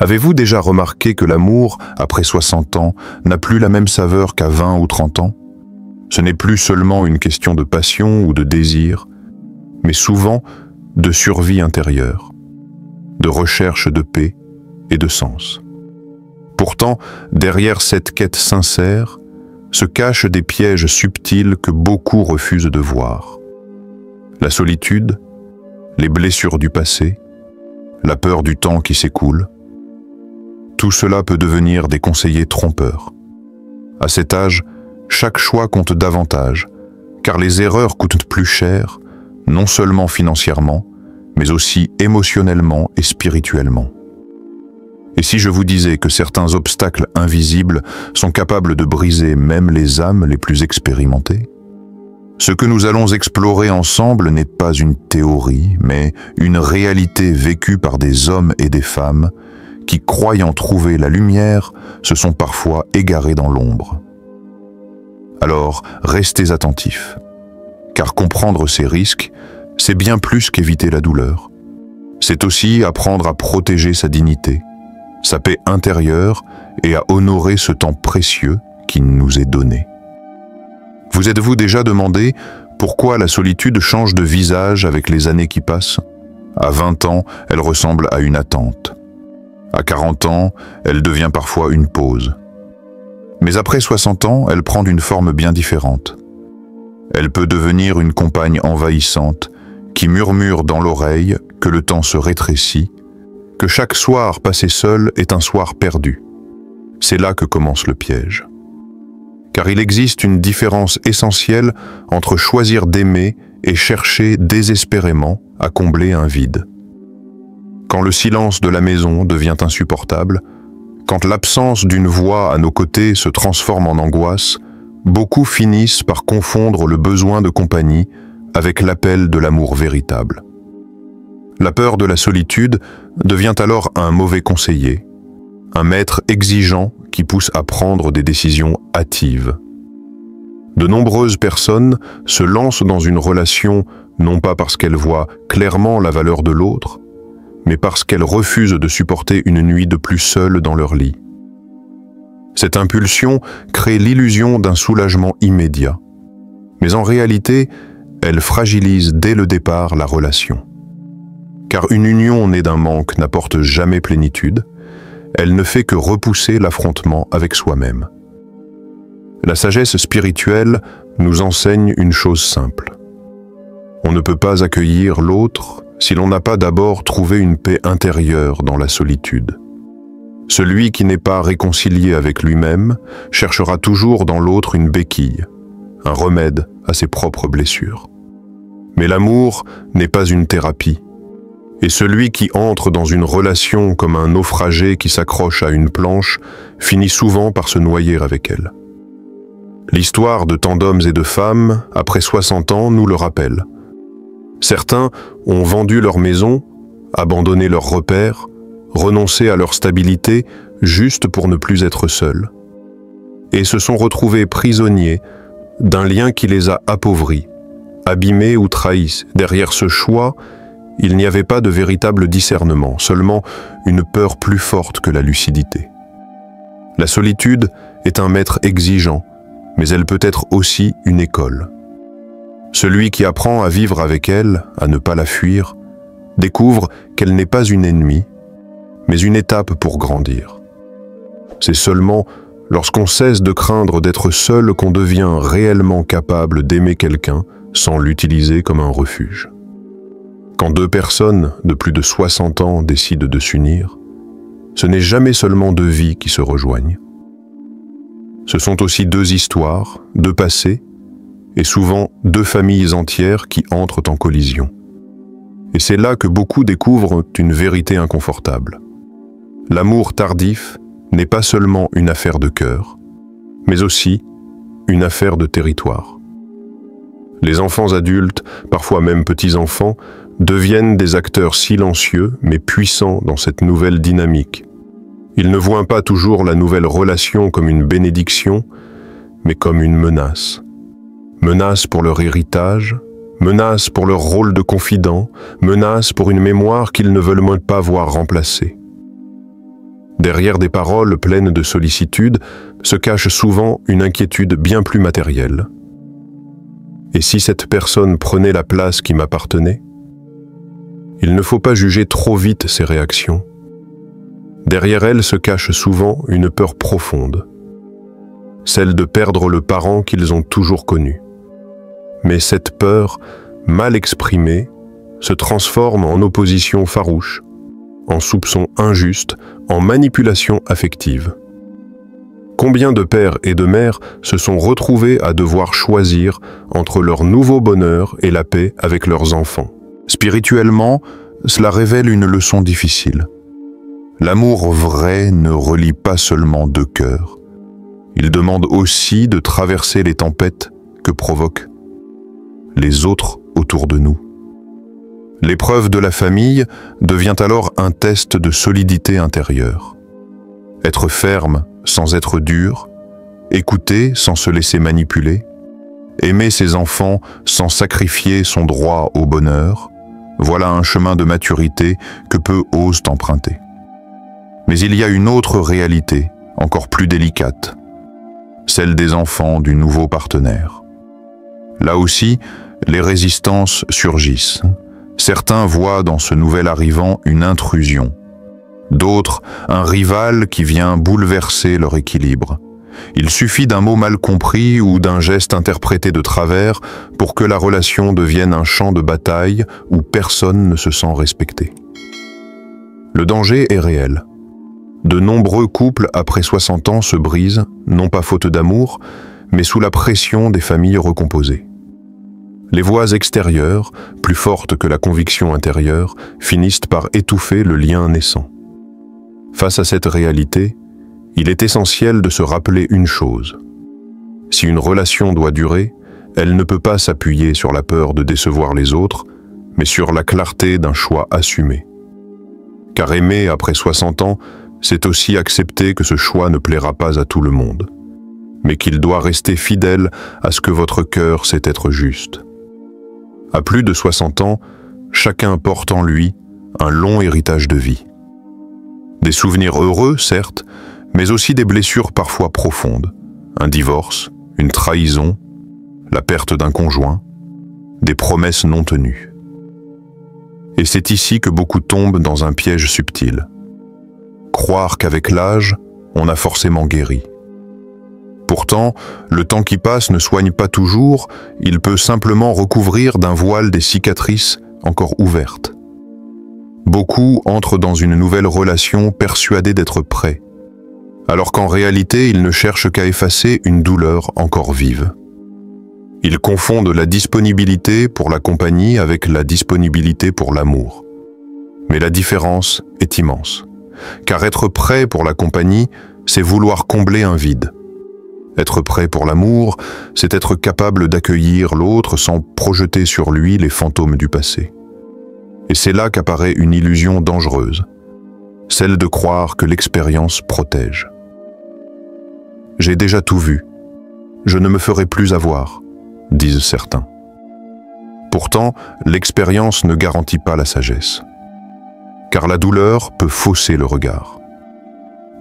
Avez-vous déjà remarqué que l'amour, après 60 ans, n'a plus la même saveur qu'à 20 ou 30 ans? Ce n'est plus seulement une question de passion ou de désir, mais souvent de survie intérieure, de recherche de paix et de sens. Pourtant, derrière cette quête sincère, se cachent des pièges subtils que beaucoup refusent de voir. La solitude, les blessures du passé, la peur du temps qui s'écoule, tout cela peut devenir des conseillers trompeurs. À cet âge, chaque choix compte davantage, car les erreurs coûtent plus cher, non seulement financièrement, mais aussi émotionnellement et spirituellement. Et si je vous disais que certains obstacles invisibles sont capables de briser même les âmes les plus expérimentées? Ce que nous allons explorer ensemble n'est pas une théorie, mais une réalité vécue par des hommes et des femmes qui, croyant trouver la lumière, se sont parfois égarés dans l'ombre. Alors, restez attentifs, car comprendre ces risques, c'est bien plus qu'éviter la douleur. C'est aussi apprendre à protéger sa dignité, sa paix intérieure et à honorer ce temps précieux qui nous est donné. Vous êtes-vous déjà demandé pourquoi la solitude change de visage avec les années qui passent? À 20 ans, elle ressemble à une attente. À 40 ans, elle devient parfois une pause. Mais après 60 ans, elle prend une forme bien différente. Elle peut devenir une compagne envahissante qui murmure dans l'oreille que le temps se rétrécit, que chaque soir passé seul est un soir perdu. C'est là que commence le piège. Car il existe une différence essentielle entre choisir d'aimer et chercher désespérément à combler un vide. Quand le silence de la maison devient insupportable, quand l'absence d'une voix à nos côtés se transforme en angoisse, beaucoup finissent par confondre le besoin de compagnie avec l'appel de l'amour véritable. La peur de la solitude devient alors un mauvais conseiller, un maître exigeant qui pousse à prendre des décisions hâtives. De nombreuses personnes se lancent dans une relation non pas parce qu'elles voient clairement la valeur de l'autre, mais parce qu'elles refusent de supporter une nuit de plus seule dans leur lit. Cette impulsion crée l'illusion d'un soulagement immédiat, mais en réalité, elle fragilise dès le départ la relation. Car une union née d'un manque n'apporte jamais plénitude, elle ne fait que repousser l'affrontement avec soi-même. La sagesse spirituelle nous enseigne une chose simple. On ne peut pas accueillir l'autre si l'on n'a pas d'abord trouvé une paix intérieure dans la solitude. Celui qui n'est pas réconcilié avec lui-même cherchera toujours dans l'autre une béquille, un remède à ses propres blessures. Mais l'amour n'est pas une thérapie, et celui qui entre dans une relation comme un naufragé qui s'accroche à une planche finit souvent par se noyer avec elle. L'histoire de tant d'hommes et de femmes, après 60 ans, nous le rappelle. Certains ont vendu leur maison, abandonné leurs repères, renoncé à leur stabilité juste pour ne plus être seuls, et se sont retrouvés prisonniers d'un lien qui les a appauvris, abîmés ou trahis. Derrière ce choix, il n'y avait pas de véritable discernement, seulement une peur plus forte que la lucidité. La solitude est un maître exigeant, mais elle peut être aussi une école. Celui qui apprend à vivre avec elle, à ne pas la fuir, découvre qu'elle n'est pas une ennemie, mais une étape pour grandir. C'est seulement lorsqu'on cesse de craindre d'être seul qu'on devient réellement capable d'aimer quelqu'un sans l'utiliser comme un refuge. Quand deux personnes de plus de 60 ans décident de s'unir, ce n'est jamais seulement deux vies qui se rejoignent. Ce sont aussi deux histoires, deux passés, et souvent deux familles entières qui entrent en collision. Et c'est là que beaucoup découvrent une vérité inconfortable. L'amour tardif n'est pas seulement une affaire de cœur, mais aussi une affaire de territoire. Les enfants adultes, parfois même petits-enfants, deviennent des acteurs silencieux mais puissants dans cette nouvelle dynamique. Ils ne voient pas toujours la nouvelle relation comme une bénédiction, mais comme une menace. Menace pour leur héritage, menace pour leur rôle de confident, menace pour une mémoire qu'ils ne veulent même pas voir remplacée. Derrière des paroles pleines de sollicitude se cache souvent une inquiétude bien plus matérielle. Et si cette personne prenait la place qui m'appartenait? Il ne faut pas juger trop vite ses réactions. Derrière elles se cache souvent une peur profonde, celle de perdre le parent qu'ils ont toujours connu. Mais cette peur, mal exprimée, se transforme en opposition farouche, en soupçon injuste, en manipulation affective. Combien de pères et de mères se sont retrouvés à devoir choisir entre leur nouveau bonheur et la paix avec leurs enfants? Spirituellement, cela révèle une leçon difficile. L'amour vrai ne relie pas seulement deux cœurs. Il demande aussi de traverser les tempêtes que provoquent les autres autour de nous. L'épreuve de la famille devient alors un test de solidité intérieure. Être ferme sans être dur, écouter sans se laisser manipuler, aimer ses enfants sans sacrifier son droit au bonheur, voilà un chemin de maturité que peu osent emprunter. Mais il y a une autre réalité, encore plus délicate, celle des enfants du nouveau partenaire. Là aussi, les résistances surgissent. Certains voient dans ce nouvel arrivant une intrusion, d'autres un rival qui vient bouleverser leur équilibre. Il suffit d'un mot mal compris ou d'un geste interprété de travers pour que la relation devienne un champ de bataille où personne ne se sent respecté. Le danger est réel. De nombreux couples après 60 ans se brisent, non pas faute d'amour, mais sous la pression des familles recomposées. Les voix extérieures, plus fortes que la conviction intérieure, finissent par étouffer le lien naissant. Face à cette réalité, il est essentiel de se rappeler une chose. Si une relation doit durer, elle ne peut pas s'appuyer sur la peur de décevoir les autres, mais sur la clarté d'un choix assumé. Car aimer après 60 ans, c'est aussi accepter que ce choix ne plaira pas à tout le monde, mais qu'il doit rester fidèle à ce que votre cœur sait être juste. À plus de 60 ans, chacun porte en lui un long héritage de vie. Des souvenirs heureux, certes, mais aussi des blessures parfois profondes. Un divorce, une trahison, la perte d'un conjoint, des promesses non tenues. Et c'est ici que beaucoup tombent dans un piège subtil. Croire qu'avec l'âge, on a forcément guéri. Pourtant, le temps qui passe ne soigne pas toujours, il peut simplement recouvrir d'un voile des cicatrices encore ouvertes. Beaucoup entrent dans une nouvelle relation persuadés d'être prêts, alors qu'en réalité, ils ne cherchent qu'à effacer une douleur encore vive. Ils confondent la disponibilité pour la compagnie avec la disponibilité pour l'amour. Mais la différence est immense, car être prêt pour la compagnie, c'est vouloir combler un vide. Être prêt pour l'amour, c'est être capable d'accueillir l'autre sans projeter sur lui les fantômes du passé. Et c'est là qu'apparaît une illusion dangereuse, celle de croire que l'expérience protège. J'ai déjà tout vu, je ne me ferai plus avoir, disent certains. Pourtant, l'expérience ne garantit pas la sagesse, car la douleur peut fausser le regard.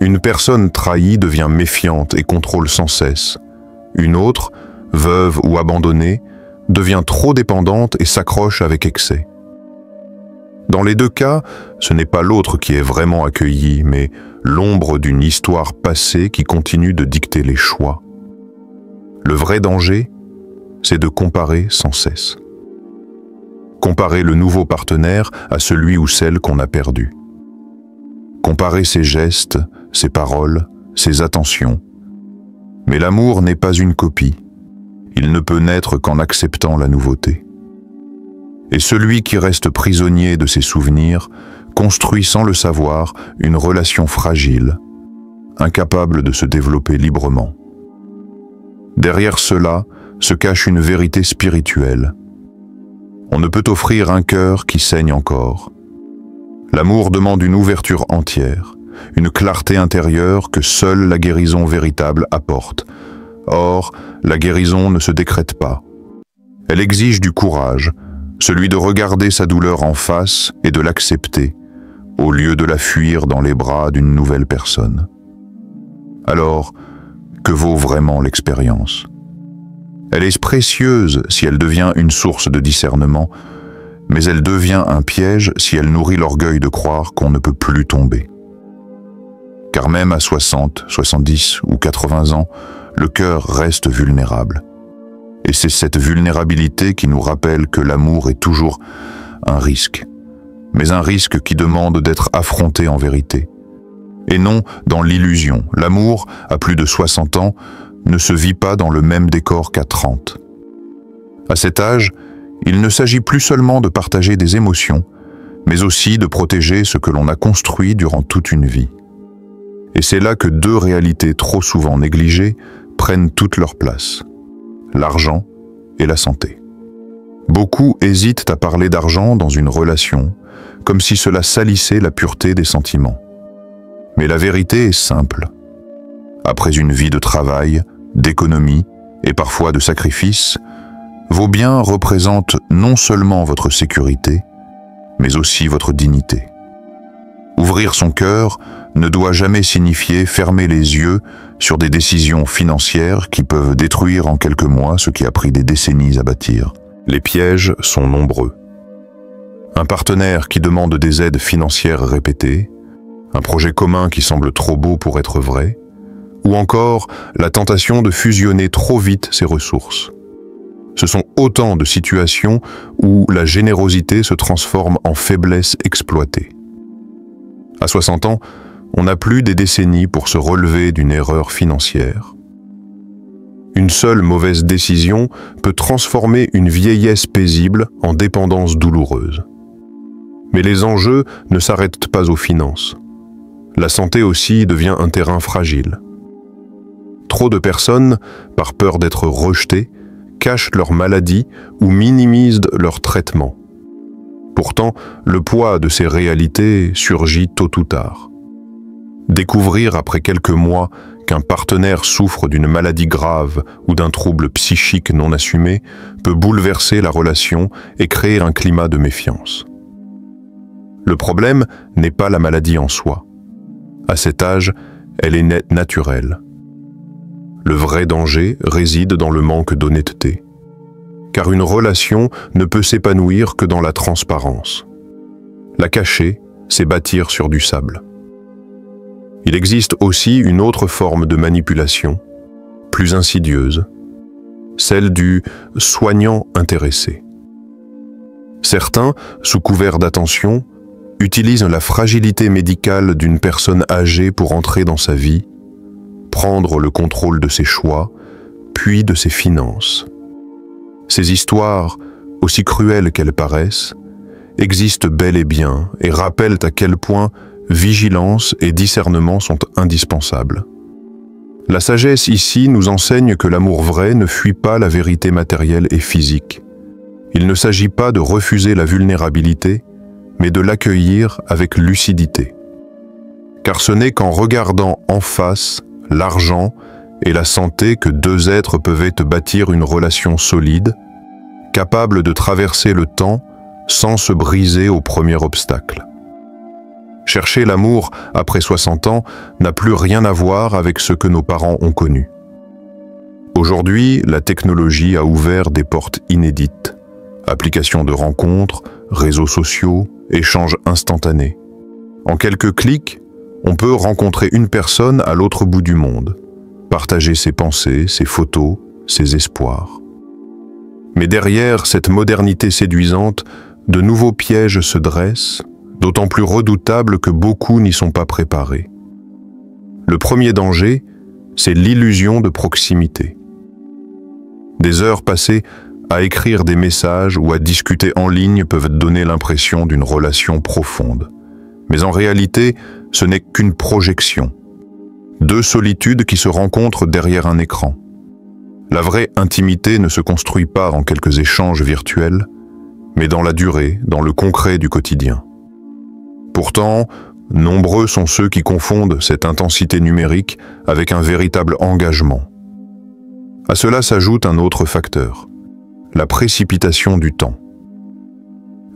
Une personne trahie devient méfiante et contrôle sans cesse. Une autre, veuve ou abandonnée, devient trop dépendante et s'accroche avec excès. Dans les deux cas, ce n'est pas l'autre qui est vraiment accueilli, mais l'ombre d'une histoire passée qui continue de dicter les choix. Le vrai danger, c'est de comparer sans cesse. Comparer le nouveau partenaire à celui ou celle qu'on a perdu. Comparer ses gestes, ses paroles, ses attentions. Mais l'amour n'est pas une copie. Il ne peut naître qu'en acceptant la nouveauté. Et celui qui reste prisonnier de ses souvenirs construit sans le savoir une relation fragile, incapable de se développer librement. Derrière cela se cache une vérité spirituelle. On ne peut offrir un cœur qui saigne encore. L'amour demande une ouverture entière, une clarté intérieure que seule la guérison véritable apporte. Or, la guérison ne se décrète pas. Elle exige du courage, celui de regarder sa douleur en face et de l'accepter, au lieu de la fuir dans les bras d'une nouvelle personne. Alors, que vaut vraiment l'expérience? Elle est précieuse si elle devient une source de discernement, mais elle devient un piège si elle nourrit l'orgueil de croire qu'on ne peut plus tomber. Car même à 60, 70 ou 80 ans, le cœur reste vulnérable. Et c'est cette vulnérabilité qui nous rappelle que l'amour est toujours un risque, mais un risque qui demande d'être affronté en vérité. Et non dans l'illusion. L'amour, à plus de 60 ans, ne se vit pas dans le même décor qu'à 30. À cet âge, il ne s'agit plus seulement de partager des émotions, mais aussi de protéger ce que l'on a construit durant toute une vie. Et c'est là que deux réalités trop souvent négligées prennent toute leur place: l'argent et la santé. Beaucoup hésitent à parler d'argent dans une relation, comme si cela salissait la pureté des sentiments. Mais la vérité est simple. Après une vie de travail, d'économie et parfois de sacrifice, vos biens représentent non seulement votre sécurité, mais aussi votre dignité. Ouvrir son cœur ne doit jamais signifier fermer les yeux sur des décisions financières qui peuvent détruire en quelques mois ce qui a pris des décennies à bâtir. Les pièges sont nombreux. Un partenaire qui demande des aides financières répétées, un projet commun qui semble trop beau pour être vrai, ou encore la tentation de fusionner trop vite ses ressources. Ce sont autant de situations où la générosité se transforme en faiblesse exploitée. À 60 ans, on n'a plus des décennies pour se relever d'une erreur financière. Une seule mauvaise décision peut transformer une vieillesse paisible en dépendance douloureuse. Mais les enjeux ne s'arrêtent pas aux finances. La santé aussi devient un terrain fragile. Trop de personnes, par peur d'être rejetées, cachent leur maladie ou minimisent leur traitement. Pourtant, le poids de ces réalités surgit tôt ou tard. Découvrir après quelques mois qu'un partenaire souffre d'une maladie grave ou d'un trouble psychique non assumé peut bouleverser la relation et créer un climat de méfiance. Le problème n'est pas la maladie en soi. À cet âge, elle est naturelle. Le vrai danger réside dans le manque d'honnêteté. Car une relation ne peut s'épanouir que dans la transparence. La cacher, c'est bâtir sur du sable. Il existe aussi une autre forme de manipulation, plus insidieuse, celle du soignant intéressé. Certains, sous couvert d'attention, utilisent la fragilité médicale d'une personne âgée pour entrer dans sa vie, prendre le contrôle de ses choix, puis de ses finances. Ces histoires, aussi cruelles qu'elles paraissent, existent bel et bien et rappellent à quel point vigilance et discernement sont indispensables. La sagesse ici nous enseigne que l'amour vrai ne fuit pas la vérité matérielle et physique. Il ne s'agit pas de refuser la vulnérabilité, mais de l'accueillir avec lucidité. Car ce n'est qu'en regardant en face l'argent et la santé que deux êtres peuvent bâtir une relation solide, capable de traverser le temps sans se briser au premier obstacle. Chercher l'amour après 60 ans n'a plus rien à voir avec ce que nos parents ont connu. Aujourd'hui, la technologie a ouvert des portes inédites. Applications de rencontres, réseaux sociaux, échanges instantanés. En quelques clics, on peut rencontrer une personne à l'autre bout du monde, partager ses pensées, ses photos, ses espoirs. Mais derrière cette modernité séduisante, de nouveaux pièges se dressent, d'autant plus redoutables que beaucoup n'y sont pas préparés. Le premier danger, c'est l'illusion de proximité. Des heures passées à écrire des messages ou à discuter en ligne peuvent donner l'impression d'une relation profonde. Mais en réalité, ce n'est qu'une projection. Deux solitudes qui se rencontrent derrière un écran. La vraie intimité ne se construit pas en quelques échanges virtuels, mais dans la durée, dans le concret du quotidien. Pourtant, nombreux sont ceux qui confondent cette intensité numérique avec un véritable engagement. À cela s'ajoute un autre facteur, la précipitation du temps.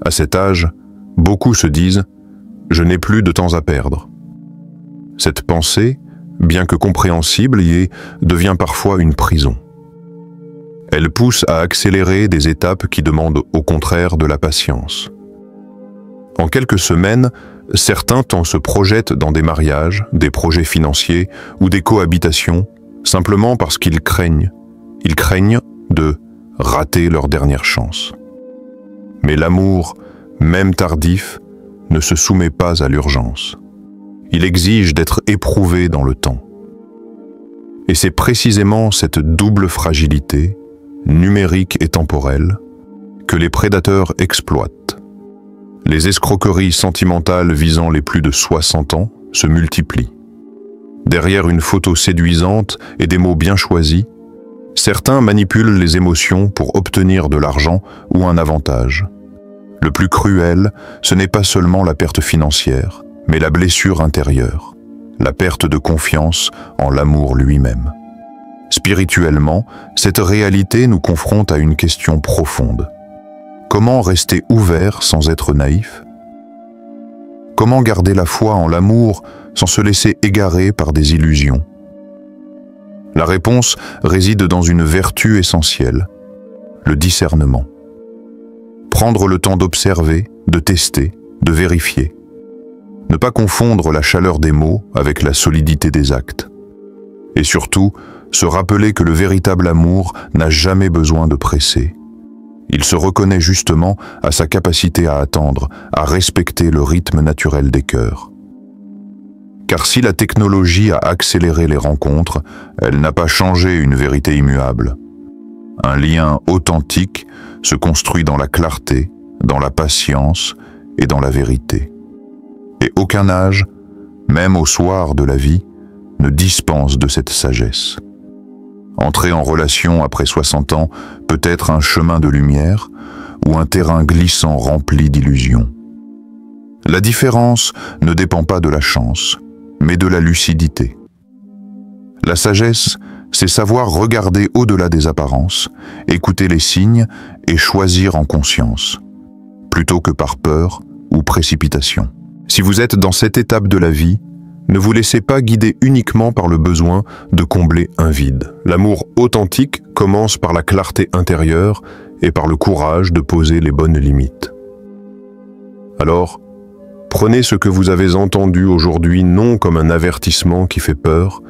À cet âge, beaucoup se disent « Je n'ai plus de temps à perdre. Cette pensée, bien que compréhensible, devient parfois une prison. Elle pousse à accélérer des étapes qui demandent au contraire de la patience. En quelques semaines, certains se projettent dans des mariages, des projets financiers ou des cohabitations, simplement parce qu'ils craignent de rater leur dernière chance. Mais l'amour, même tardif, ne se soumet pas à l'urgence. Il exige d'être éprouvé dans le temps. Et c'est précisément cette double fragilité, numérique et temporelle, que les prédateurs exploitent. Les escroqueries sentimentales visant les plus de 60 ans se multiplient. Derrière une photo séduisante et des mots bien choisis, certains manipulent les émotions pour obtenir de l'argent ou un avantage. Le plus cruel, ce n'est pas seulement la perte financière, mais la blessure intérieure, la perte de confiance en l'amour lui-même. Spirituellement, cette réalité nous confronte à une question profonde. Comment rester ouvert sans être naïf? Comment garder la foi en l'amour sans se laisser égarer par des illusions? La réponse réside dans une vertu essentielle, le discernement. Prendre le temps d'observer, de tester, de vérifier. Ne pas confondre la chaleur des mots avec la solidité des actes. Et surtout, se rappeler que le véritable amour n'a jamais besoin de presser. Il se reconnaît justement à sa capacité à attendre, à respecter le rythme naturel des cœurs. Car si la technologie a accéléré les rencontres, elle n'a pas changé une vérité immuable. Un lien authentique se construit dans la clarté, dans la patience et dans la vérité. Et aucun âge, même au soir de la vie, ne dispense de cette sagesse. Entrer en relation après 60 ans peut être un chemin de lumière ou un terrain glissant rempli d'illusions. La différence ne dépend pas de la chance, mais de la lucidité. La sagesse, c'est savoir regarder au-delà des apparences, écouter les signes et choisir en conscience, plutôt que par peur ou précipitation. Si vous êtes dans cette étape de la vie, ne vous laissez pas guider uniquement par le besoin de combler un vide. L'amour authentique commence par la clarté intérieure et par le courage de poser les bonnes limites. Alors, prenez ce que vous avez entendu aujourd'hui non comme un avertissement qui fait peur,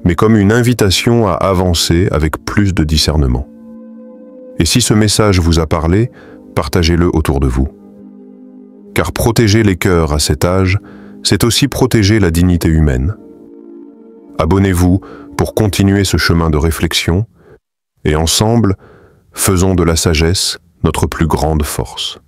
mais comme une invitation à avancer avec plus de discernement. Et si ce message vous a parlé, partagez-le autour de vous. Car protéger les cœurs à cet âge, c'est aussi protéger la dignité humaine. Abonnez-vous pour continuer ce chemin de réflexion et ensemble, faisons de la sagesse notre plus grande force.